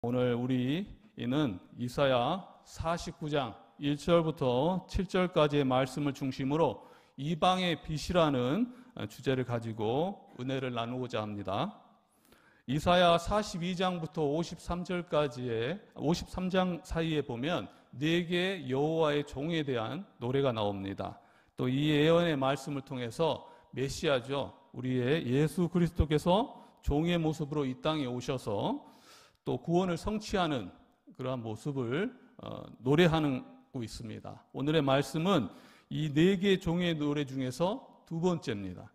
오늘 우리는 이사야 49장 1절부터 7절까지의 말씀을 중심으로 이방의 빛이라는 주제를 가지고 은혜를 나누고자 합니다. 이사야 42장부터 53장 사이에 보면 네 개의 여호와의 종에 대한 노래가 나옵니다. 또 이 예언의 말씀을 통해서 메시아죠, 우리의 예수 그리스도께서 종의 모습으로 이 땅에 오셔서 또 구원을 성취하는 그러한 모습을 노래하고 있습니다. 오늘의 말씀은 이 네 개의 종의 노래 중에서 두 번째입니다.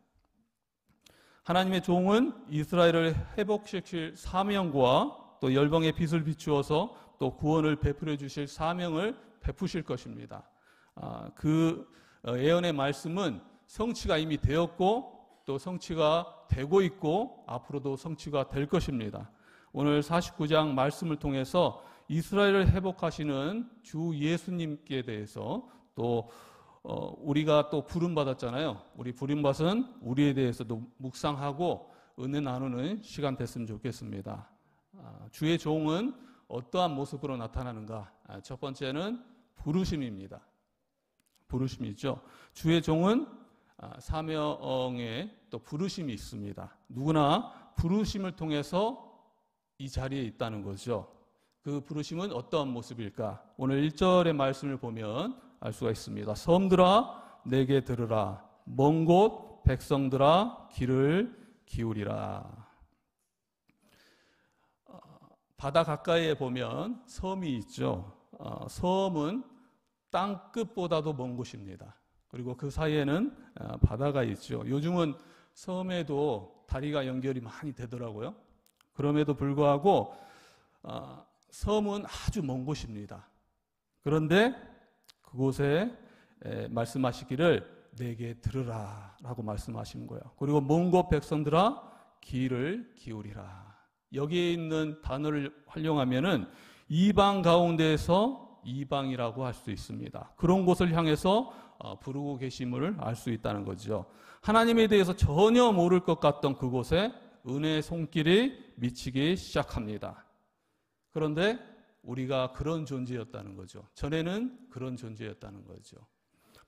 하나님의 종은 이스라엘을 회복시킬 사명과 또 열방의 빛을 비추어서 또 구원을 베풀어 주실 사명을 베푸실 것입니다. 그 예언의 말씀은 성취가 이미 되었고 또 성취가 되고 있고 앞으로도 성취가 될 것입니다. 오늘 49장 말씀을 통해서 이스라엘을 회복하시는 주 예수님께 대해서 또 우리가 또 부름받았잖아요. 우리 부름받은 우리에 대해서도 묵상하고 은혜 나누는 시간 됐으면 좋겠습니다. 주의 종은 어떠한 모습으로 나타나는가? 첫 번째는 부르심입니다. 부르심이죠. 주의 종은 사명에 또 부르심이 있습니다. 누구나 부르심을 통해서 이 자리에 있다는 거죠. 그 부르심은 어떠한 모습일까? 오늘 1절의 말씀을 보면 알 수가 있습니다. 섬들아 내게 들으라, 먼 곳 백성들아 귀를 기울이라. 바다 가까이에 보면 섬이 있죠. 섬은 땅끝보다도 먼 곳입니다. 그리고 그 사이에는 바다가 있죠. 요즘은 섬에도 다리가 연결이 많이 되더라고요. 그럼에도 불구하고 섬은 아주 먼 곳입니다. 그런데 그곳에 말씀하시기를 내게 들으라 라고 말씀하시는 거예요. 그리고 먼 곳 백성들아 귀를 기울이라. 여기에 있는 단어를 활용하면은 이방 가운데에서 이방이라고 할 수 있습니다. 그런 곳을 향해서 부르고 계심을 알 수 있다는 거죠. 하나님에 대해서 전혀 모를 것 같던 그곳에 은혜의 손길이 미치기 시작합니다. 그런데 우리가 그런 존재였다는 거죠. 전에는 그런 존재였다는 거죠.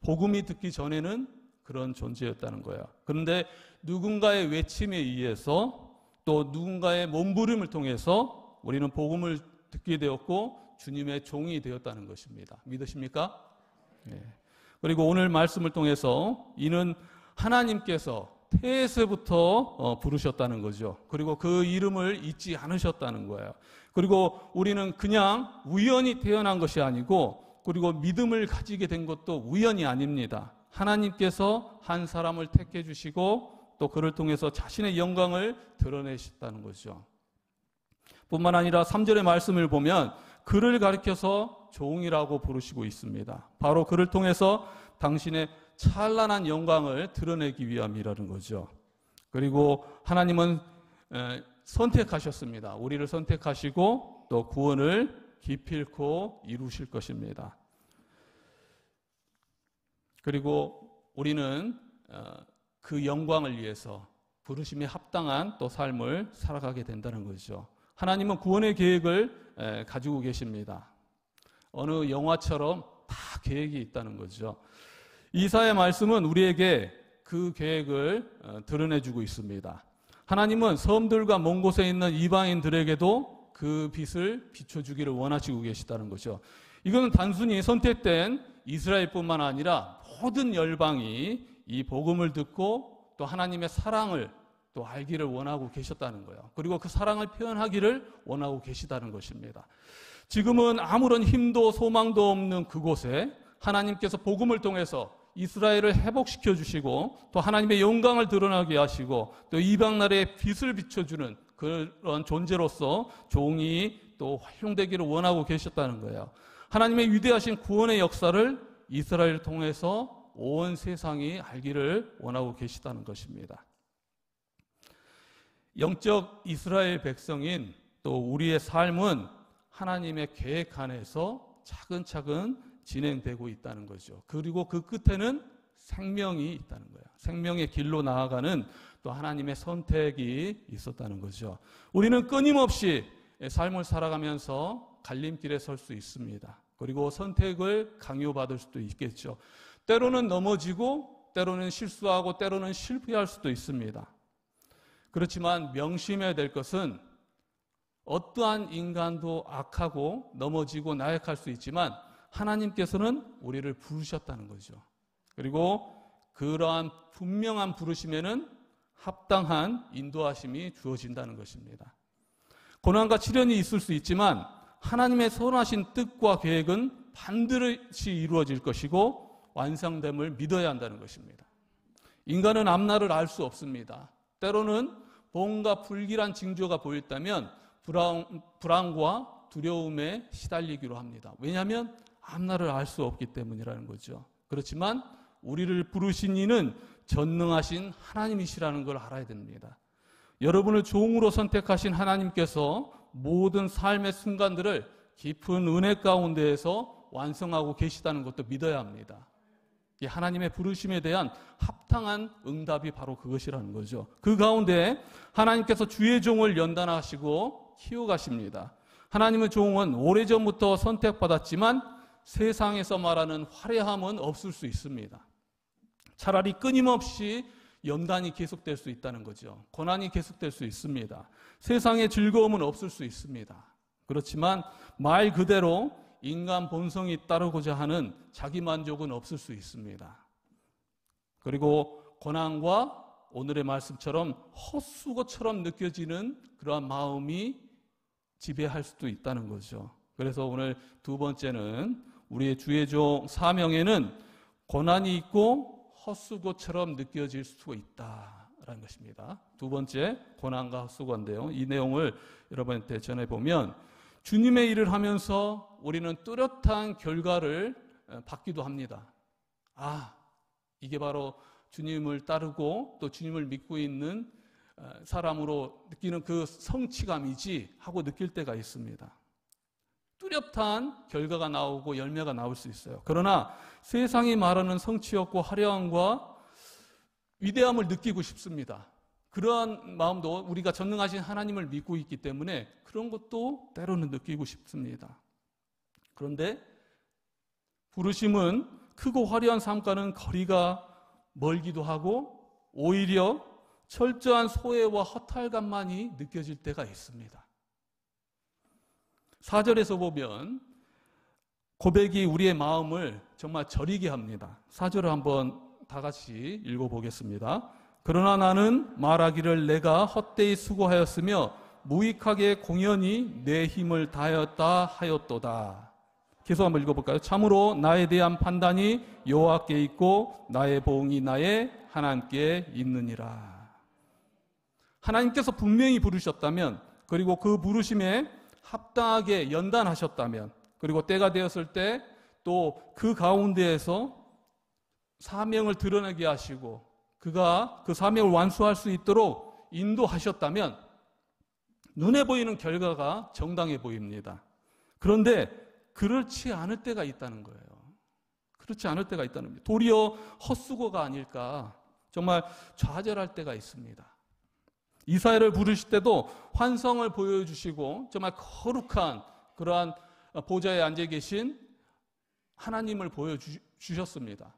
복음이 듣기 전에는 그런 존재였다는 거예요. 그런데 누군가의 외침에 의해서 또 누군가의 몸부림을 통해서 우리는 복음을 듣게 되었고 주님의 종이 되었다는 것입니다. 믿으십니까? 네. 그리고 오늘 말씀을 통해서 이는 하나님께서 태에서부터 부르셨다는 거죠. 그리고 그 이름을 잊지 않으셨다는 거예요. 그리고 우리는 그냥 우연히 태어난 것이 아니고 그리고 믿음을 가지게 된 것도 우연이 아닙니다. 하나님께서 한 사람을 택해 주시고 또 그를 통해서 자신의 영광을 드러내셨다는 거죠. 뿐만 아니라 3절의 말씀을 보면 그를 가리켜서 종이라고 부르시고 있습니다. 바로 그를 통해서 당신의 찬란한 영광을 드러내기 위함이라는 거죠. 그리고 하나님은 선택하셨습니다. 우리를 선택하시고 또 구원을 기필코 이루실 것입니다. 그리고 우리는 그 영광을 위해서 부르심에 합당한 또 삶을 살아가게 된다는 거죠. 하나님은 구원의 계획을 가지고 계십니다. 어느 영화처럼 다 계획이 있다는 거죠. 이사야의 말씀은 우리에게 그 계획을 드러내주고 있습니다. 하나님은 섬들과 먼 곳에 있는 이방인들에게도 그 빛을 비춰주기를 원하시고 계시다는 거죠. 이건 단순히 선택된 이스라엘뿐만 아니라 모든 열방이 이 복음을 듣고 또 하나님의 사랑을 또 알기를 원하고 계셨다는 거예요. 그리고 그 사랑을 표현하기를 원하고 계시다는 것입니다. 지금은 아무런 힘도 소망도 없는 그곳에 하나님께서 복음을 통해서 이스라엘을 회복시켜 주시고 또 하나님의 영광을 드러나게 하시고 또 이방 나라의 빛을 비춰주는 그런 존재로서 종이 또 활용되기를 원하고 계셨다는 거예요. 하나님의 위대하신 구원의 역사를 이스라엘을 통해서 온 세상이 알기를 원하고 계시다는 것입니다. 영적 이스라엘 백성인 또 우리의 삶은 하나님의 계획 안에서 차근차근 진행되고 있다는 거죠. 그리고 그 끝에는 생명이 있다는 거예요. 생명의 길로 나아가는 또 하나님의 선택이 있었다는 거죠. 우리는 끊임없이 삶을 살아가면서 갈림길에 설 수 있습니다. 그리고 선택을 강요받을 수도 있겠죠. 때로는 넘어지고 때로는 실수하고 때로는 실패할 수도 있습니다. 그렇지만 명심해야 될 것은 어떠한 인간도 악하고 넘어지고 나약할 수 있지만 하나님께서는 우리를 부르셨다는 거죠. 그리고 그러한 분명한 부르심에는 합당한 인도하심이 주어진다는 것입니다. 고난과 시련이 있을 수 있지만 하나님의 선하신 뜻과 계획은 반드시 이루어질 것이고 완성됨을 믿어야 한다는 것입니다. 인간은 앞날을 알 수 없습니다. 때로는 뭔가 불길한 징조가 보였다면 불안과 두려움에 시달리기로 합니다. 왜냐하면 앞날을 알 수 없기 때문이라는 거죠. 그렇지만 우리를 부르신 이는 전능하신 하나님이시라는 걸 알아야 됩니다. 여러분을 종으로 선택하신 하나님께서 모든 삶의 순간들을 깊은 은혜 가운데에서 완성하고 계시다는 것도 믿어야 합니다. 이 하나님의 부르심에 대한 합당한 응답이 바로 그것이라는 거죠. 그 가운데 하나님께서 주의 종을 연단하시고 키워가십니다. 하나님의 종은 오래전부터 선택받았지만 세상에서 말하는 화려함은 없을 수 있습니다. 차라리 끊임없이 연단이 계속될 수 있다는 거죠. 고난이 계속될 수 있습니다. 세상의 즐거움은 없을 수 있습니다. 그렇지만 말 그대로 인간 본성이 따르고자 하는 자기 만족은 없을 수 있습니다. 그리고 고난과 오늘의 말씀처럼 헛수고처럼 느껴지는 그러한 마음이 지배할 수도 있다는 거죠. 그래서 오늘 두 번째는 우리의 주의 종 사명에는 고난이 있고 헛수고처럼 느껴질 수 있다라는 것입니다. 두 번째, 고난과 헛수고인데요. 이 내용을 여러분한테 전해보면 주님의 일을 하면서 우리는 뚜렷한 결과를 받기도 합니다. 이게 바로 주님을 따르고 또 주님을 믿고 있는 사람으로 느끼는 그 성취감이지 하고 느낄 때가 있습니다. 뚜렷한 결과가 나오고 열매가 나올 수 있어요. 그러나 세상이 말하는 성취욕과 화려함과 위대함을 느끼고 싶습니다. 그러한 마음도 우리가 전능하신 하나님을 믿고 있기 때문에 그런 것도 때로는 느끼고 싶습니다. 그런데 부르심은 크고 화려한 삶과는 거리가 멀기도 하고 오히려 철저한 소외와 허탈감만이 느껴질 때가 있습니다. 4절에서 보면 고백이 우리의 마음을 정말 저리게 합니다. 4절을 한번 다 같이 읽어보겠습니다. 그러나 나는 말하기를 내가 헛되이 수고하였으며 무익하게 공연히 내 힘을 다하였다 하였도다. 계속 한번 읽어볼까요? 참으로 나에 대한 판단이 여호와께 있고 나의 보응이 나의 하나님께 있느니라. 하나님께서 분명히 부르셨다면 그리고 그 부르심에 합당하게 연단하셨다면 그리고 때가 되었을 때 또 그 가운데에서 사명을 드러내게 하시고 그가 그 사명을 완수할 수 있도록 인도하셨다면 눈에 보이는 결과가 정당해 보입니다. 그런데 그렇지 않을 때가 있다는 거예요. 그렇지 않을 때가 있다는 겁니다. 도리어 헛수고가 아닐까 정말 좌절할 때가 있습니다. 이사야를 부르실 때도 환성을 보여주시고 정말 거룩한 그러한 보좌에 앉아 계신 하나님을 보여주셨습니다.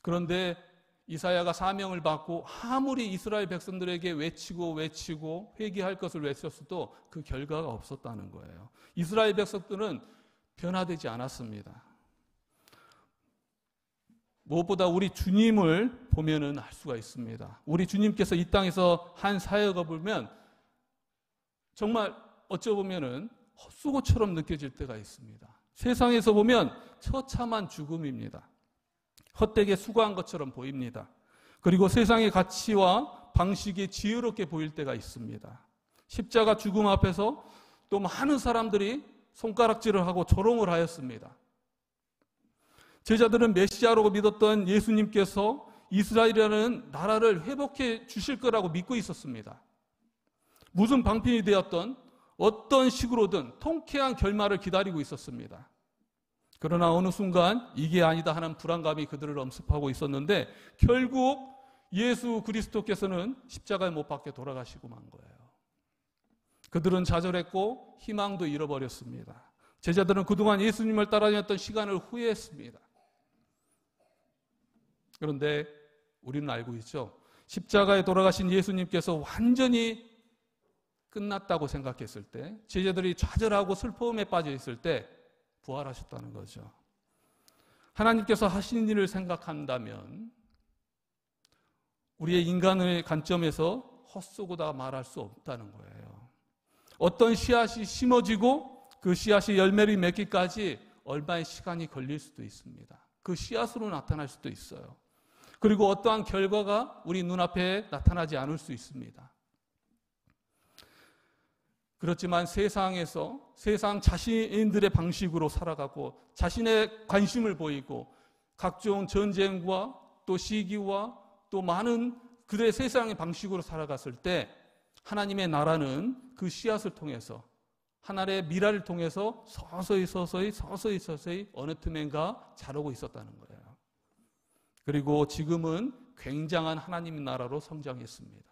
그런데 이사야가 사명을 받고 아무리 이스라엘 백성들에게 외치고 회개할 것을 외쳤어도 그 결과가 없었다는 거예요. 이스라엘 백성들은 변화되지 않았습니다. 무엇보다 우리 주님을 보면은 알 수가 있습니다. 우리 주님께서 이 땅에서 한 사역을 보면 정말 어쩌보면은 헛수고처럼 느껴질 때가 있습니다. 세상에서 보면 처참한 죽음입니다. 헛되게 수고한 것처럼 보입니다. 그리고 세상의 가치와 방식이 지혜롭게 보일 때가 있습니다. 십자가 죽음 앞에서 또 많은 사람들이 손가락질을 하고 조롱을 하였습니다. 제자들은 메시아라고 믿었던 예수님께서 이스라엘이라는 나라를 회복해 주실 거라고 믿고 있었습니다. 무슨 방편이 되었던 어떤 식으로든 통쾌한 결말을 기다리고 있었습니다. 그러나 어느 순간 이게 아니다 하는 불안감이 그들을 엄습하고 있었는데 결국 예수 그리스도께서는 십자가에 못 박혀 돌아가시고 만 거예요. 그들은 좌절했고 희망도 잃어버렸습니다. 제자들은 그동안 예수님을 따라다녔던 시간을 후회했습니다. 그런데 우리는 알고 있죠. 십자가에 돌아가신 예수님께서 완전히 끝났다고 생각했을 때, 제자들이 좌절하고 슬픔에 빠져 있을 때 부활하셨다는 거죠. 하나님께서 하신 일을 생각한다면 우리의 인간의 관점에서 헛쏘고다 말할 수 없다는 거예요. 어떤 씨앗이 심어지고 그 씨앗이 열매를 맺기까지 얼마의 시간이 걸릴 수도 있습니다. 그 씨앗으로 나타날 수도 있어요. 그리고 어떠한 결과가 우리 눈앞에 나타나지 않을 수 있습니다. 그렇지만 세상에서 세상 자신들의 방식으로 살아가고 자신의 관심을 보이고 각종 전쟁과 또 시기와 또 많은 그들의 세상의 방식으로 살아갔을 때 하나님의 나라는 그 씨앗을 통해서 하나님의 미라를 통해서 서서히 어느 틈엔가 자라고 있었다는 거예요. 그리고 지금은 굉장한 하나님의 나라로 성장했습니다.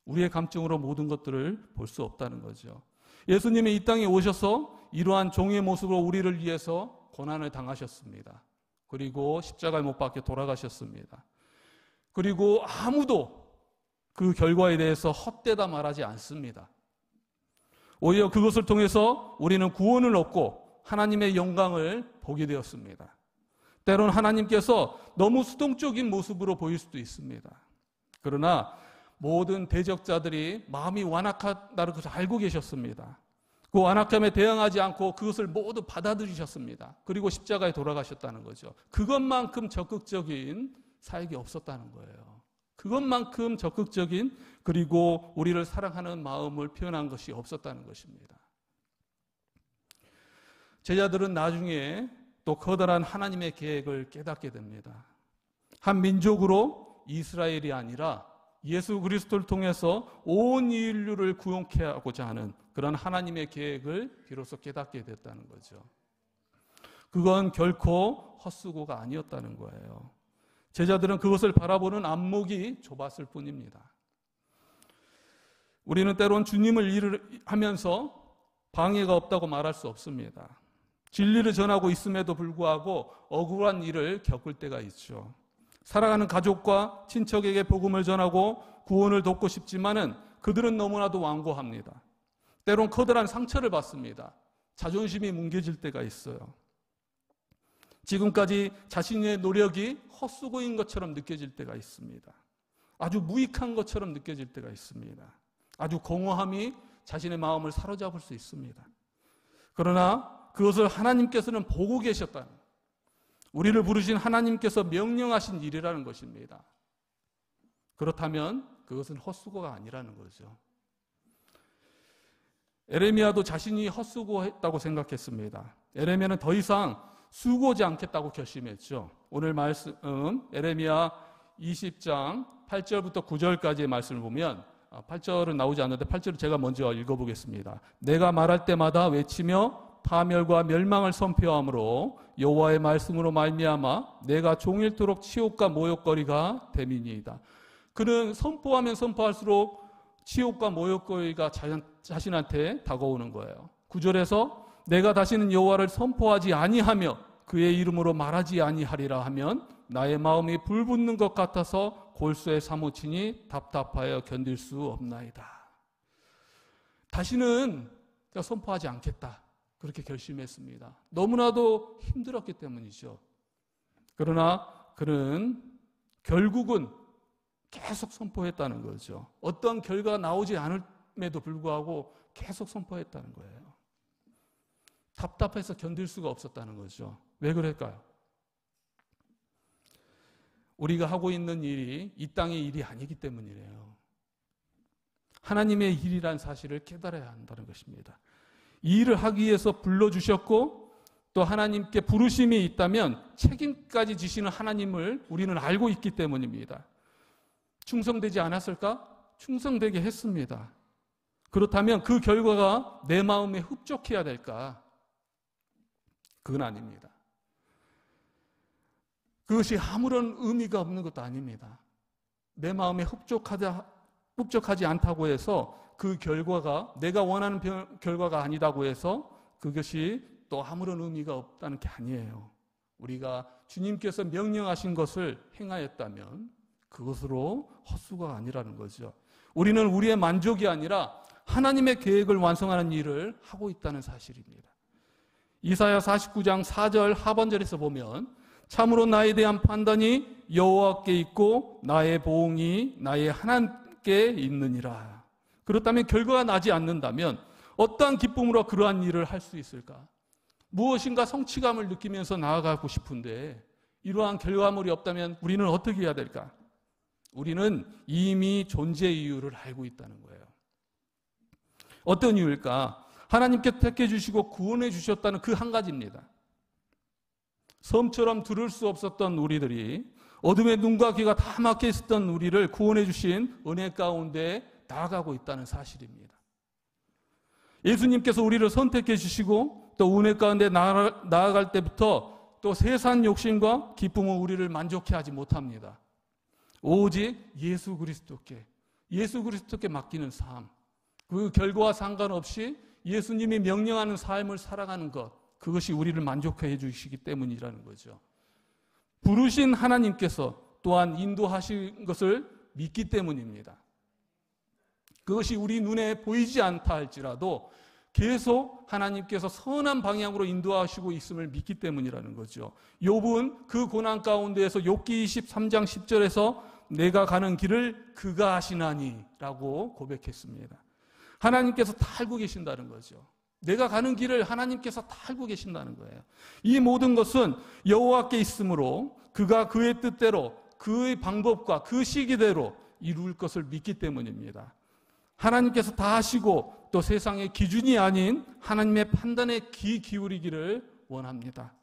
우리의 감정으로 모든 것들을 볼 수 없다는 거죠. 예수님이 이 땅에 오셔서 이러한 종의 모습으로 우리를 위해서 고난을 당하셨습니다. 그리고 십자가에 못 박혀 돌아가셨습니다. 그리고 아무도 그 결과에 대해서 헛되다 말하지 않습니다. 오히려 그것을 통해서 우리는 구원을 얻고 하나님의 영광을 보게 되었습니다. 때로는 하나님께서 너무 수동적인 모습으로 보일 수도 있습니다. 그러나 모든 대적자들이 마음이 완악하다는 것을 알고 계셨습니다. 그 완악함에 대응하지 않고 그것을 모두 받아들이셨습니다. 그리고 십자가에 돌아가셨다는 거죠. 그것만큼 적극적인 사역이 없었다는 거예요. 그것만큼 적극적인 그리고 우리를 사랑하는 마음을 표현한 것이 없었다는 것입니다. 제자들은 나중에 또 커다란 하나님의 계획을 깨닫게 됩니다. 한 민족으로 이스라엘이 아니라 예수 그리스도를 통해서 온 인류를 구원케 하고자 하는 그런 하나님의 계획을 비로소 깨닫게 됐다는 거죠. 그건 결코 헛수고가 아니었다는 거예요. 제자들은 그것을 바라보는 안목이 좁았을 뿐입니다. 우리는 때론 주님을 일을 하면서 방해가 없다고 말할 수 없습니다. 진리를 전하고 있음에도 불구하고 억울한 일을 겪을 때가 있죠. 사랑하는 가족과 친척에게 복음을 전하고 구원을 돕고 싶지만은 그들은 너무나도 완고합니다. 때론 커다란 상처를 받습니다. 자존심이 뭉개질 때가 있어요. 지금까지 자신의 노력이 헛수고인 것처럼 느껴질 때가 있습니다. 아주 무익한 것처럼 느껴질 때가 있습니다. 아주 공허함이 자신의 마음을 사로잡을 수 있습니다. 그러나 그것을 하나님께서는 보고 계셨다는, 우리를 부르신 하나님께서 명령하신 일이라는 것입니다. 그렇다면 그것은 헛수고가 아니라는 거죠. 에레미야도 자신이 헛수고했다고 생각했습니다. 에레미야는 더 이상 수고하지 않겠다고 결심했죠. 오늘 말씀 에레미야 20장 8절부터 9절까지의 말씀을 보면 8절은 나오지 않는데 8절을 제가 먼저 읽어보겠습니다. 내가 말할 때마다 외치며 파멸과 멸망을 선포함으로 여호와의 말씀으로 말미암아 내가 종일토록 치욕과 모욕거리가 됨이니이다. 그는 선포하면 선포할수록 치욕과 모욕거리가 자신한테 다가오는 거예요. 9절에서 내가 다시는 여호와를 선포하지 아니하며 그의 이름으로 말하지 아니하리라 하면 나의 마음이 불붙는 것 같아서 골수에 사무치니 답답하여 견딜 수 없나이다. 다시는 선포하지 않겠다. 그렇게 결심했습니다. 너무나도 힘들었기 때문이죠. 그러나 그는 결국은 계속 선포했다는 거죠. 어떤 결과가 나오지 않음에도 불구하고 계속 선포했다는 거예요. 답답해서 견딜 수가 없었다는 거죠. 왜 그럴까요? 우리가 하고 있는 일이 이 땅의 일이 아니기 때문이래요. 하나님의 일이란 사실을 깨달아야 한다는 것입니다. 이 일을 하기 위해서 불러주셨고 또 하나님께 부르심이 있다면 책임까지 지시는 하나님을 우리는 알고 있기 때문입니다. 충성되지 않았을까? 충성되게 했습니다. 그렇다면 그 결과가 내 마음에 흡족해야 될까? 그건 아닙니다. 그것이 아무런 의미가 없는 것도 아닙니다. 내 마음에 흡족하지 않다고 해서 그 결과가 내가 원하는 결과가 아니다고 해서 그것이 또 아무런 의미가 없다는 게 아니에요. 우리가 주님께서 명령하신 것을 행하였다면 그것으로 헛수고가 아니라는 거죠. 우리는 우리의 만족이 아니라 하나님의 계획을 완성하는 일을 하고 있다는 사실입니다. 이사야 49장 4절 하반절에서 보면 참으로 나에 대한 판단이 여호와께 있고 나의 보응이 나의 하나님께 있느니라. 그렇다면 결과가 나지 않는다면 어떠한 기쁨으로 그러한 일을 할 수 있을까? 무엇인가 성취감을 느끼면서 나아가고 싶은데 이러한 결과물이 없다면 우리는 어떻게 해야 될까? 우리는 이미 존재 이유를 알고 있다는 거예요. 어떤 이유일까? 하나님께 택해 주시고 구원해 주셨다는 그 한 가지입니다. 섬처럼 들을 수 없었던 우리들이 어둠의 눈과 귀가 다 막혀 있었던 우리를 구원해 주신 은혜 가운데 나아가고 있다는 사실입니다. 예수님께서 우리를 선택해 주시고 또 은혜 가운데 나아갈 때부터 또 세상 욕심과 기쁨은 우리를 만족해 하지 못합니다. 오직 예수 그리스도께 맡기는 삶, 그 결과와 상관없이 예수님이 명령하는 삶을 살아가는 것, 그것이 우리를 만족해 주시기 때문이라는 거죠. 부르신 하나님께서 또한 인도하신 것을 믿기 때문입니다. 그것이 우리 눈에 보이지 않다 할지라도 계속 하나님께서 선한 방향으로 인도하시고 있음을 믿기 때문이라는 거죠. 욥은 그 고난 가운데에서 욥기 23장 10절에서 내가 가는 길을 그가 아시나니 라고 고백했습니다. 하나님께서 다 알고 계신다는 거죠. 내가 가는 길을 하나님께서 다 알고 계신다는 거예요. 이 모든 것은 여호와께 있으므로 그가 그의 뜻대로 그의 방법과 그 시기대로 이룰 것을 믿기 때문입니다. 하나님께서 다 하시고 또 세상의 기준이 아닌 하나님의 판단에 귀 기울이기를 원합니다.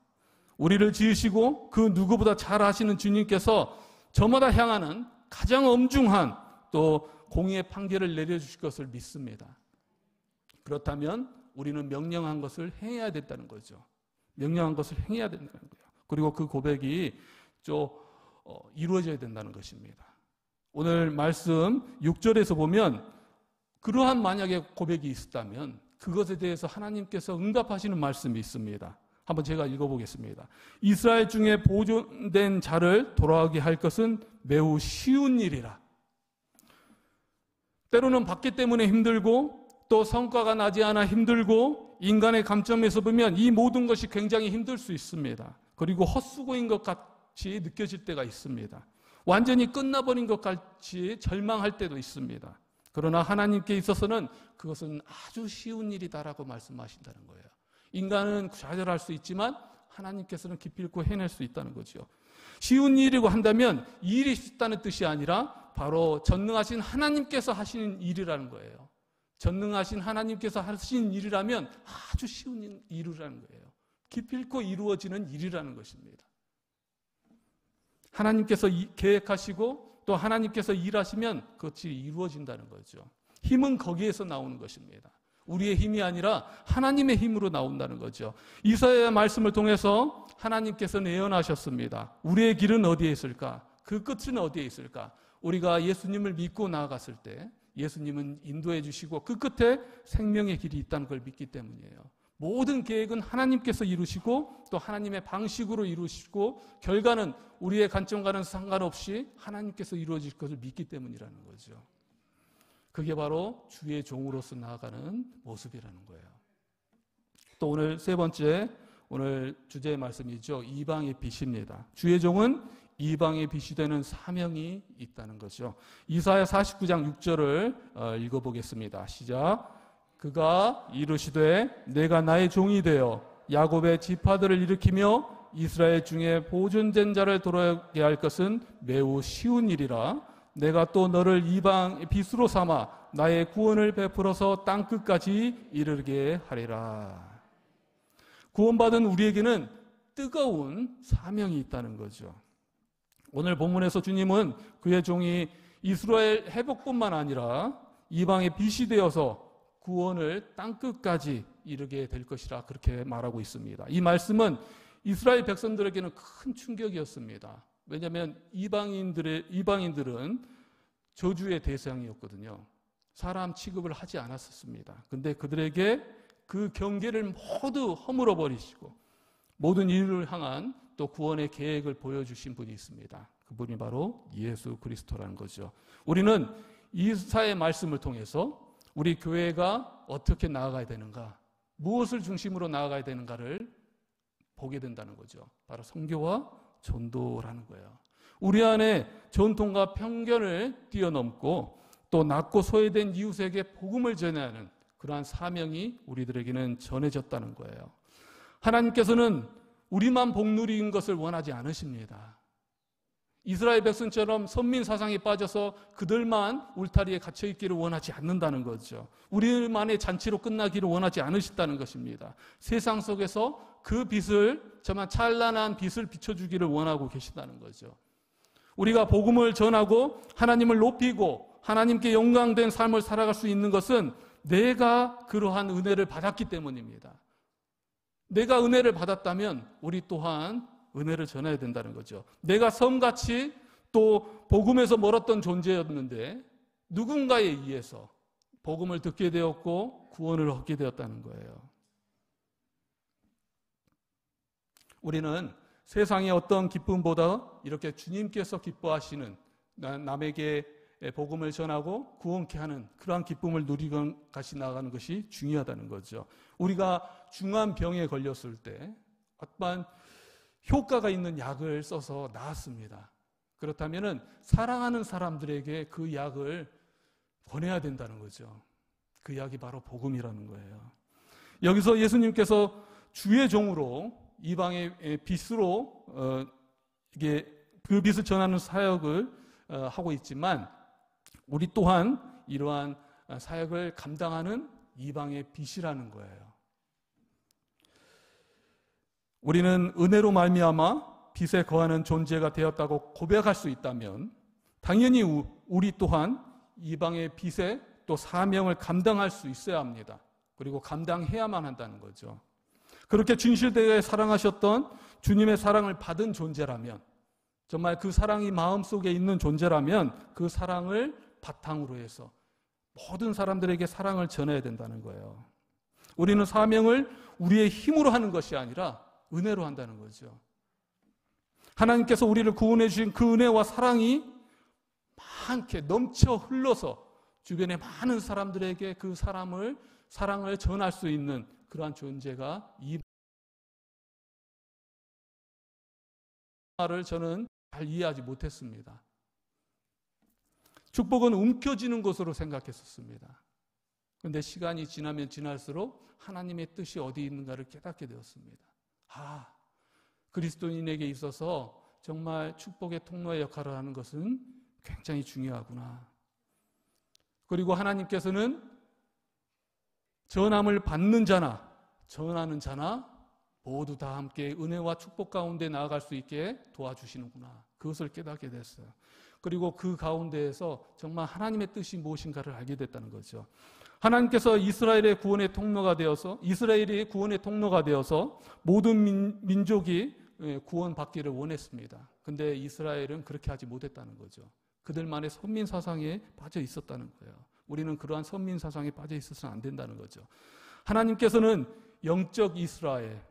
우리를 지으시고 그 누구보다 잘 아시는 주님께서 저마다 향하는 가장 엄중한 또 공의의 판결을 내려주실 것을 믿습니다. 그렇다면 우리는 명령한 것을 행해야 된다는 거죠. 명령한 것을 행해야 된다는 거예요. 그리고 그 고백이 이루어져야 된다는 것입니다. 오늘 말씀 6절에서 보면 그러한 만약에 고백이 있었다면 그것에 대해서 하나님께서 응답하시는 말씀이 있습니다. 한번 제가 읽어보겠습니다. 이스라엘 중에 보존된 자를 돌아오게 할 것은 매우 쉬운 일이라. 때로는 받기 때문에 힘들고 또 성과가 나지 않아 힘들고 인간의 관점에서 보면 이 모든 것이 굉장히 힘들 수 있습니다. 그리고 헛수고인 것 같이 느껴질 때가 있습니다. 완전히 끝나버린 것 같이 절망할 때도 있습니다. 그러나 하나님께 있어서는 그것은 아주 쉬운 일이다라고 말씀하신다는 거예요. 인간은 좌절할 수 있지만 하나님께서는 기필코 해낼 수 있다는 거죠. 쉬운 일이고 한다면 이 일이 쉽다는 뜻이 아니라 바로 전능하신 하나님께서 하시는 일이라는 거예요. 전능하신 하나님께서 하신 일이라면 아주 쉬운 일이라는 거예요. 기필코 이루어지는 일이라는 것입니다. 하나님께서 계획하시고 또 하나님께서 일하시면 그것이 이루어진다는 거죠. 힘은 거기에서 나오는 것입니다. 우리의 힘이 아니라 하나님의 힘으로 나온다는 거죠. 이사야의 말씀을 통해서 하나님께서는 예언하셨습니다. 우리의 길은 어디에 있을까? 그 끝은 어디에 있을까? 우리가 예수님을 믿고 나아갔을 때 예수님은 인도해 주시고 그 끝에 생명의 길이 있다는 걸 믿기 때문이에요. 모든 계획은 하나님께서 이루시고 또 하나님의 방식으로 이루시고 결과는 우리의 관점과는 상관없이 하나님께서 이루어질 것을 믿기 때문이라는 거죠. 그게 바로 주의 종으로서 나아가는 모습이라는 거예요. 또 오늘 세 번째 오늘 주제의 말씀이죠. 이방의 빛입니다. 주의 종은 이방의 빛이 되는 사명이 있다는 거죠. 이사야 49장 6절을 읽어보겠습니다. 시작. 그가 이르시되 내가 나의 종이 되어 야곱의 지파들을 일으키며 이스라엘 중에 보존된 자를 돌아오게 할 것은 매우 쉬운 일이라. 내가 또 너를 이방의 빛으로 삼아 나의 구원을 베풀어서 땅끝까지 이르게 하리라. 구원받은 우리에게는 뜨거운 사명이 있다는 거죠. 오늘 본문에서 주님은 그의 종이 이스라엘 회복뿐만 아니라 이방의 빛이 되어서 구원을 땅끝까지 이르게 될 것이라 그렇게 말하고 있습니다. 이 말씀은 이스라엘 백성들에게는 큰 충격이었습니다. 왜냐하면 이방인들은 저주의 대상이었거든요. 사람 취급을 하지 않았었습니다. 근데 그들에게 그 경계를 모두 허물어 버리시고 모든 인류를 향한 또 구원의 계획을 보여주신 분이 있습니다. 그분이 바로 예수 그리스도라는 거죠. 우리는 이사의 말씀을 통해서 우리 교회가 어떻게 나아가야 되는가, 무엇을 중심으로 나아가야 되는가를 보게 된다는 거죠. 바로 선교와 전도라는 거예요. 우리 안에 전통과 편견을 뛰어넘고 또 낮고 소외된 이웃에게 복음을 전하는 그러한 사명이 우리들에게는 전해졌다는 거예요. 하나님께서는 우리만 복 누리는 것을 원하지 않으십니다. 이스라엘 백성처럼 선민 사상에 빠져서 그들만 울타리에 갇혀 있기를 원하지 않는다는 거죠. 우리만의 잔치로 끝나기를 원하지 않으시다는 것입니다. 세상 속에서 그 빛을, 정말 찬란한 빛을 비춰주기를 원하고 계시다는 거죠. 우리가 복음을 전하고 하나님을 높이고 하나님께 영광된 삶을 살아갈 수 있는 것은 내가 그러한 은혜를 받았기 때문입니다. 내가 은혜를 받았다면 우리 또한 은혜를 전해야 된다는 거죠. 내가 섬같이 또 복음에서 멀었던 존재였는데 누군가에 의해서 복음을 듣게 되었고 구원을 얻게 되었다는 거예요. 우리는 세상의 어떤 기쁨보다 이렇게 주님께서 기뻐하시는 남에게 복음을 전하고 구원케 하는 그러한 기쁨을 누리고 같이 나아가는 것이 중요하다는 거죠. 우리가 중한 병에 걸렸을 때 어떠한 효과가 있는 약을 써서 나았습니다. 그렇다면 사랑하는 사람들에게 그 약을 권해야 된다는 거죠. 그 약이 바로 복음이라는 거예요. 여기서 예수님께서 주의 종으로 이방의 빛으로 이게 그 빛을 전하는 사역을 하고 있지만 우리 또한 이러한 사역을 감당하는 이방의 빛이라는 거예요. 우리는 은혜로 말미암아 빛에 거하는 존재가 되었다고 고백할 수 있다면 당연히 우리 또한 이방의 빛에 또 사명을 감당할 수 있어야 합니다. 그리고 감당해야만 한다는 거죠. 그렇게 진실되게 사랑하셨던 주님의 사랑을 받은 존재라면, 정말 그 사랑이 마음속에 있는 존재라면 그 사랑을 바탕으로 해서 모든 사람들에게 사랑을 전해야 된다는 거예요. 우리는 사명을 우리의 힘으로 하는 것이 아니라 은혜로 한다는 거죠. 하나님께서 우리를 구원해 주신 그 은혜와 사랑이 많게 넘쳐 흘러서 주변의 많은 사람들에게 그 사랑을 전할 수 있는 그러한 존재가 이 말을 저는 잘 이해하지 못했습니다. 축복은 움켜쥐는 것으로 생각했었습니다. 그런데 시간이 지나면 지날수록 하나님의 뜻이 어디 있는가를 깨닫게 되었습니다. 그리스도인에게 있어서 정말 축복의 통로의 역할을 하는 것은 굉장히 중요하구나. 그리고 하나님께서는 전함을 받는 자나 전하는 자나 모두 다 함께 은혜와 축복 가운데 나아갈 수 있게 도와주시는구나. 그것을 깨닫게 됐어요. 그리고 그 가운데에서 정말 하나님의 뜻이 무엇인가를 알게 됐다는 거죠. 하나님께서 이스라엘이 구원의 통로가 되어서 모든 민족이 구원받기를 원했습니다. 근데 이스라엘은 그렇게 하지 못했다는 거죠. 그들만의 선민 사상에 빠져 있었다는 거예요. 우리는 그러한 선민 사상에 빠져 있어서는 안 된다는 거죠. 하나님께서는 영적 이스라엘,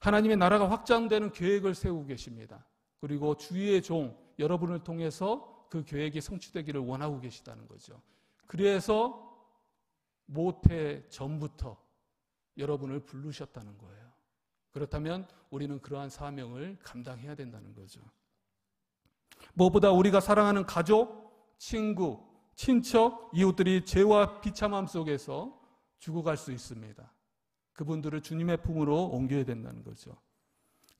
하나님의 나라가 확장되는 계획을 세우고 계십니다. 그리고 주의 종 여러분을 통해서 그 계획이 성취되기를 원하고 계시다는 거죠. 그래서 모태 전부터 여러분을 부르셨다는 거예요. 그렇다면 우리는 그러한 사명을 감당해야 된다는 거죠. 무엇보다 우리가 사랑하는 가족, 친구, 친척, 이웃들이 죄와 비참함 속에서 죽어갈 수 있습니다. 그분들을 주님의 품으로 옮겨야 된다는 거죠.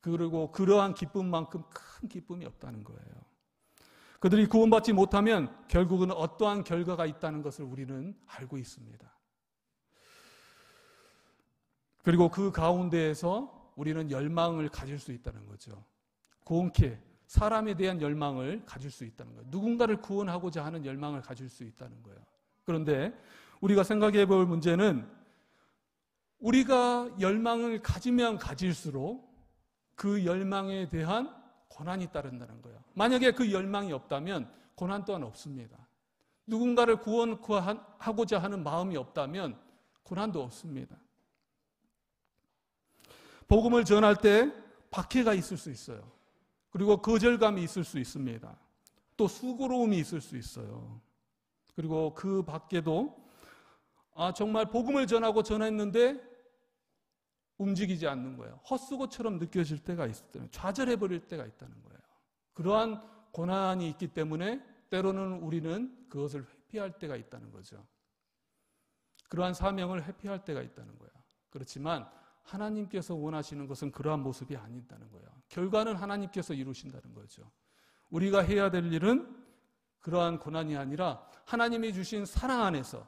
그리고 그러한 기쁨만큼 큰 기쁨이 없다는 거예요. 그들이 구원받지 못하면 결국은 어떠한 결과가 있다는 것을 우리는 알고 있습니다. 그리고 그 가운데에서 우리는 열망을 가질 수 있다는 거죠. 구원케 사람에 대한 열망을 가질 수 있다는 거예요. 누군가를 구원하고자 하는 열망을 가질 수 있다는 거예요. 그런데 우리가 생각해 볼 문제는 우리가 열망을 가지면 가질수록 그 열망에 대한 고난이 따른다는 거예요. 만약에 그 열망이 없다면 고난 또한 없습니다. 누군가를 구원하고자 하는 마음이 없다면 고난도 없습니다. 복음을 전할 때 박해가 있을 수 있어요. 그리고 거절감이 있을 수 있습니다. 또 수고로움이 있을 수 있어요. 그리고 그 밖에도 정말 복음을 전했는데 움직이지 않는 거예요. 헛수고처럼 느껴질 때가 있을 좌절해버릴 때가 있다는 거예요. 그러한 고난이 있기 때문에 때로는 우리는 그것을 회피할 때가 있다는 거죠. 그러한 사명을 회피할 때가 있다는 거예요. 그렇지만 하나님께서 원하시는 것은 그러한 모습이 아니다는 거예요. 결과는 하나님께서 이루신다는 거죠. 우리가 해야 될 일은 그러한 고난이 아니라 하나님이 주신 사랑 안에서,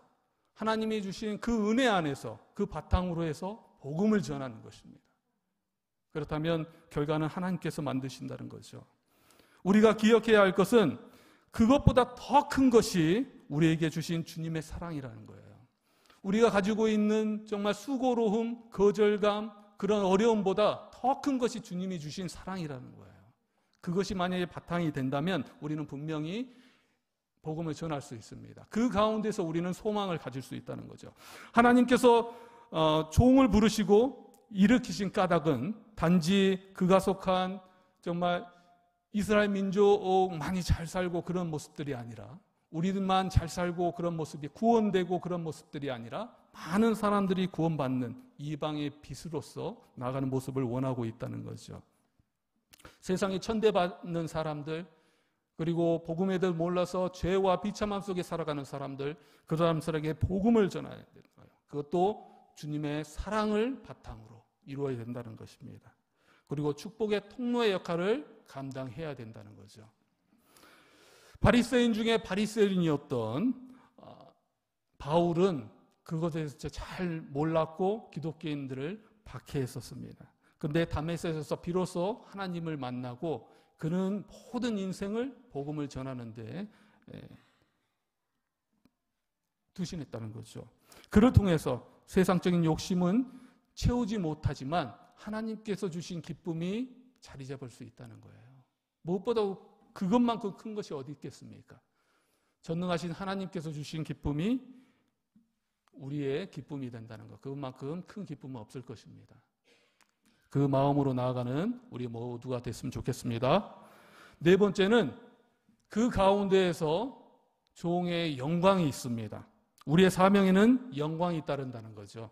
하나님이 주신 그 은혜 안에서 그 바탕으로 해서 복음을 전하는 것입니다. 그렇다면 결과는 하나님께서 만드신다는 거죠. 우리가 기억해야 할 것은 그것보다 더 큰 것이 우리에게 주신 주님의 사랑이라는 거예요. 우리가 가지고 있는 정말 수고로움, 거절감, 그런 어려움보다 더 큰 것이 주님이 주신 사랑이라는 거예요. 그것이 만약에 바탕이 된다면 우리는 분명히 복음을 전할 수 있습니다. 그 가운데서 우리는 소망을 가질 수 있다는 거죠. 하나님께서 종을 부르시고 일으키신 까닭은 단지 그가 속한 정말 이스라엘 민족만이 잘 살고 그런 모습들이 아니라, 우리들만 잘 살고 그런 모습이 구원되고 그런 모습들이 아니라 많은 사람들이 구원받는 이방의 빛으로서 나가는 모습을 원하고 있다는 거죠. 세상에 천대받는 사람들, 그리고 복음에 대해 몰라서 죄와 비참함 속에 살아가는 사람들, 그 사람들에게 복음을 전해야 되는 거예요. 그것도 주님의 사랑을 바탕으로 이루어야 된다는 것입니다. 그리고 축복의 통로의 역할을 감당해야 된다는 거죠. 바리새인 중에 바리새인이었던 바울은 그것에 대해서 잘 몰랐고 기독교인들을 박해했었습니다. 그런데 다메섹에서 비로소 하나님을 만나고 그는 모든 인생을 복음을 전하는 데 투신했다는 거죠. 그를 통해서 세상적인 욕심은 채우지 못하지만 하나님께서 주신 기쁨이 자리 잡을 수 있다는 거예요. 무엇보다 그것만큼 큰 것이 어디 있겠습니까? 전능하신 하나님께서 주신 기쁨이 우리의 기쁨이 된다는 것, 그것만큼 큰 기쁨은 없을 것입니다. 그 마음으로 나아가는 우리 모두가 됐으면 좋겠습니다. 네 번째는 그 가운데에서 종의 영광이 있습니다. 우리의 사명에는 영광이 따른다는 거죠.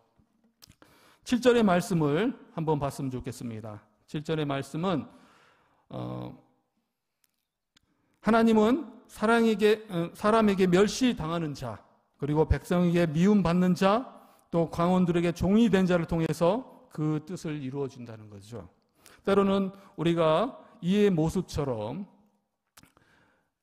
7절의 말씀을 한번 봤으면 좋겠습니다. 7절의 말씀은 하나님은 사람에게 멸시당하는 자, 그리고 백성에게 미움받는 자, 또 광원들에게 종이 된 자를 통해서 그 뜻을 이루어준다는 거죠. 때로는 우리가 이의 모습처럼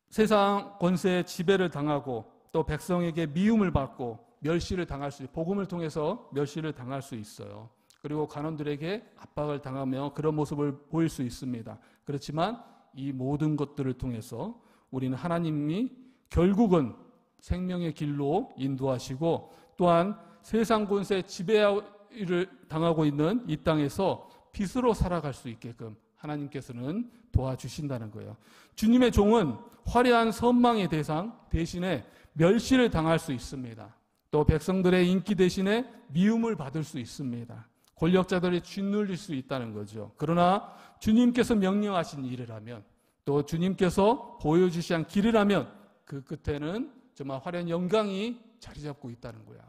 세상 권세의 지배를 당하고 또 백성에게 미움을 받고 멸시를 당할 수, 복음을 통해서 멸시를 당할 수 있어요. 그리고 간원들에게 압박을 당하며 그런 모습을 보일 수 있습니다. 그렇지만 이 모든 것들을 통해서 우리는 하나님이 결국은 생명의 길로 인도하시고 또한 세상 권세 지배를 당하고 있는 이 땅에서 빛으로 살아갈 수 있게끔 하나님께서는 도와주신다는 거예요. 주님의 종은 화려한 선망의 대상 대신에 멸시를 당할 수 있습니다. 또 백성들의 인기 대신에 미움을 받을 수 있습니다. 권력자들이 짓눌릴 수 있다는 거죠. 그러나 주님께서 명령하신 일이라면, 또 주님께서 보여주신 길이라면 그 끝에는 정말 화려한 영광이 자리 잡고 있다는 거야.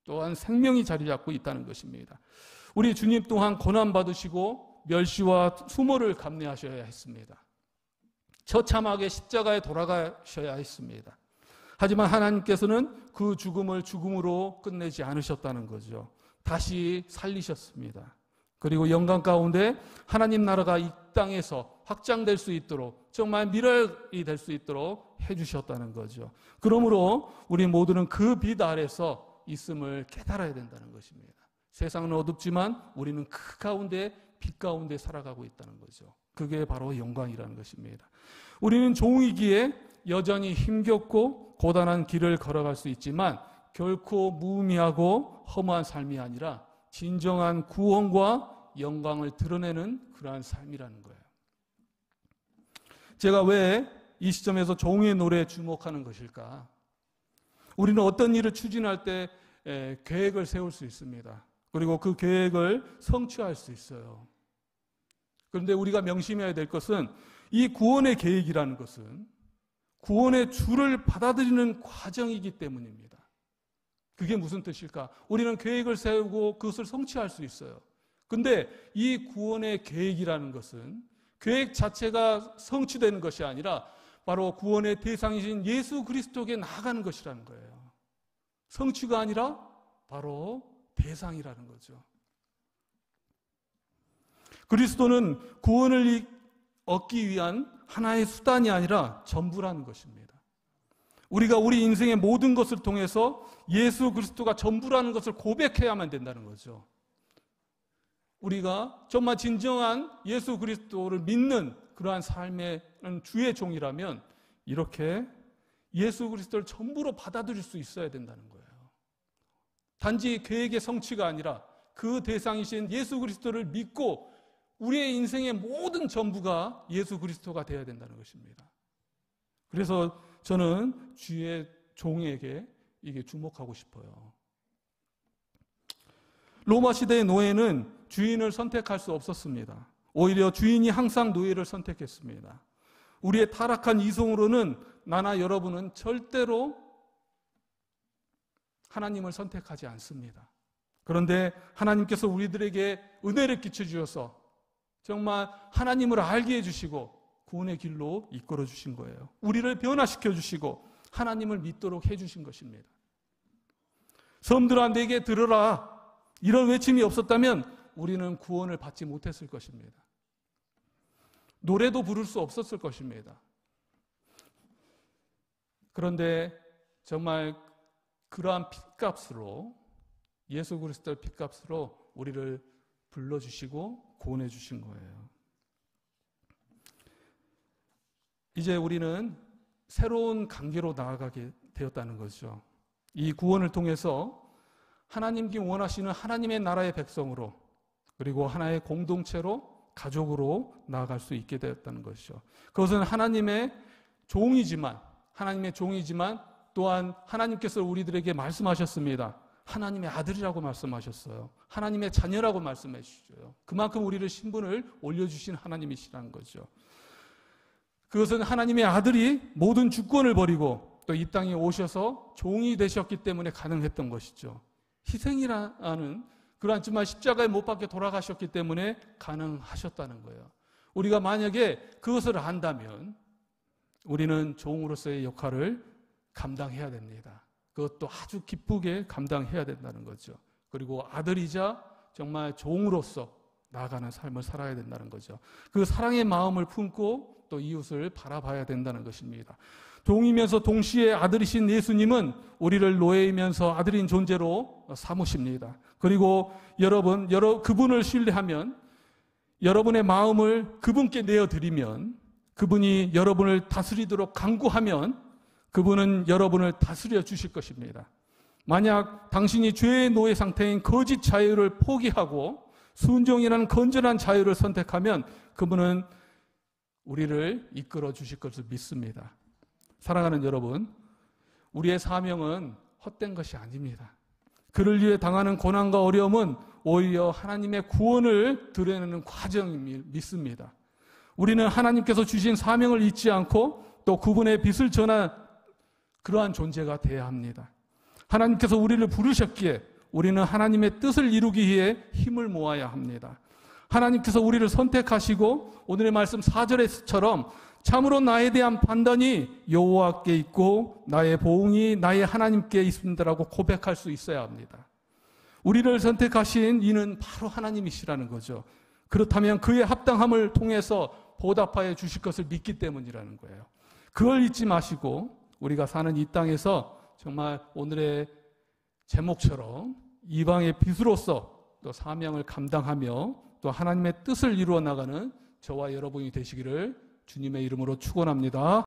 또한 생명이 자리 잡고 있다는 것입니다. 우리 주님 또한 고난받으시고 멸시와 수모를 감내하셔야 했습니다. 처참하게 십자가에 돌아가셔야 했습니다. 하지만 하나님께서는 그 죽음을 죽음으로 끝내지 않으셨다는 거죠. 다시 살리셨습니다. 그리고 영광 가운데 하나님 나라가 이 땅에서 확장될 수 있도록, 정말 미랄이 될 수 있도록 해주셨다는 거죠. 그러므로 우리 모두는 그 빛 아래서 있음을 깨달아야 된다는 것입니다. 세상은 어둡지만 우리는 그 가운데, 빛 가운데 살아가고 있다는 거죠. 그게 바로 영광이라는 것입니다. 우리는 종이기에 여전히 힘겹고 고단한 길을 걸어갈 수 있지만 결코 무의미하고 허무한 삶이 아니라 진정한 구원과 영광을 드러내는 그러한 삶이라는 거예요. 제가 왜 이 시점에서 종의 노래에 주목하는 것일까? 우리는 어떤 일을 추진할 때 계획을 세울 수 있습니다. 그리고 그 계획을 성취할 수 있어요. 그런데 우리가 명심해야 될 것은 이 구원의 계획이라는 것은 구원의 주를 받아들이는 과정이기 때문입니다. 그게 무슨 뜻일까? 우리는 계획을 세우고 그것을 성취할 수 있어요. 근데 이 구원의 계획이라는 것은 계획 자체가 성취되는 것이 아니라 바로 구원의 대상이신 예수 그리스도에게 나아가는 것이라는 거예요. 성취가 아니라 바로 대상이라는 거죠. 그리스도는 구원을 얻기 위한 하나의 수단이 아니라 전부라는 것입니다. 우리가 우리 인생의 모든 것을 통해서 예수 그리스도가 전부라는 것을 고백해야만 된다는 거죠. 우리가 정말 진정한 예수 그리스도를 믿는 그러한 삶의 주의 종이라면 이렇게 예수 그리스도를 전부로 받아들일 수 있어야 된다는 거예요. 단지 계획의 성취가 아니라 그 대상이신 예수 그리스도를 믿고 우리의 인생의 모든 전부가 예수 그리스도가 되어야 된다는 것입니다. 그래서 저는 주의 종에게 이게 주목하고 싶어요. 로마 시대의 노예는 주인을 선택할 수 없었습니다. 오히려 주인이 항상 노예를 선택했습니다. 우리의 타락한 이성으로는 나나 여러분은 절대로 하나님을 선택하지 않습니다. 그런데 하나님께서 우리들에게 은혜를 끼쳐주셔서 정말 하나님을 알게 해주시고 구원의 길로 이끌어 주신 거예요. 우리를 변화시켜 주시고 하나님을 믿도록 해주신 것입니다. 섬들아 내게 들으라 이런 외침이 없었다면 우리는 구원을 받지 못했을 것입니다. 노래도 부를 수 없었을 것입니다. 그런데 정말 그러한 핏값으로 예수 그리스도의 핏값으로 우리를 불러주시고 구원해 주신 거예요. 이제 우리는 새로운 관계로 나아가게 되었다는 거죠. 이 구원을 통해서 하나님께 원하시는 하나님의 나라의 백성으로 그리고 하나의 공동체로 가족으로 나아갈 수 있게 되었다는 것이죠. 그것은 하나님의 종이지만 또한 하나님께서 우리들에게 말씀하셨습니다. 하나님의 아들이라고 말씀하셨어요. 하나님의 자녀라고 말씀해 주셨어요. 그만큼 우리를 신분을 올려주신 하나님이시라는 거죠. 그것은 하나님의 아들이 모든 주권을 버리고 또 이 땅에 오셔서 종이 되셨기 때문에 가능했던 것이죠. 희생이라는 그러한 정말 십자가에 못 박혀 돌아가셨기 때문에 가능하셨다는 거예요. 우리가 만약에 그것을 안다면 우리는 종으로서의 역할을 감당해야 됩니다. 그것도 아주 기쁘게 감당해야 된다는 거죠. 그리고 아들이자 정말 종으로서 나아가는 삶을 살아야 된다는 거죠. 그 사랑의 마음을 품고 또 이웃을 바라봐야 된다는 것입니다. 종이면서 동시에 아들이신 예수님은 우리를 노예이면서 아들인 존재로 삼으십니다. 그리고 그분을 신뢰하면 여러분의 마음을 그분께 내어드리면 그분이 여러분을 다스리도록 간구하면 그분은 여러분을 다스려 주실 것입니다. 만약 당신이 죄의 노예 상태인 거짓 자유를 포기하고 순종이라는 건전한 자유를 선택하면 그분은 우리를 이끌어 주실 것을 믿습니다. 사랑하는 여러분, 우리의 사명은 헛된 것이 아닙니다. 그를 위해 당하는 고난과 어려움은 오히려 하나님의 구원을 드러내는 과정임을 믿습니다. 우리는 하나님께서 주신 사명을 잊지 않고 또 그분의 빛을 전한 그러한 존재가 되어야 합니다. 하나님께서 우리를 부르셨기에 우리는 하나님의 뜻을 이루기 위해 힘을 모아야 합니다. 하나님께서 우리를 선택하시고 오늘의 말씀 4절에처럼 참으로 나에 대한 판단이 여호와께 있고 나의 보응이 나의 하나님께 있습니다라고 고백할 수 있어야 합니다. 우리를 선택하신 이는 바로 하나님이시라는 거죠. 그렇다면 그의 합당함을 통해서 보답하여 주실 것을 믿기 때문이라는 거예요. 그걸 잊지 마시고 우리가 사는 이 땅에서 정말 오늘의 제목처럼 이방의 빛으로서 또 사명을 감당하며 또 하나님의 뜻을 이루어 나가는 저와 여러분이 되시기를 주님의 이름으로 축원합니다.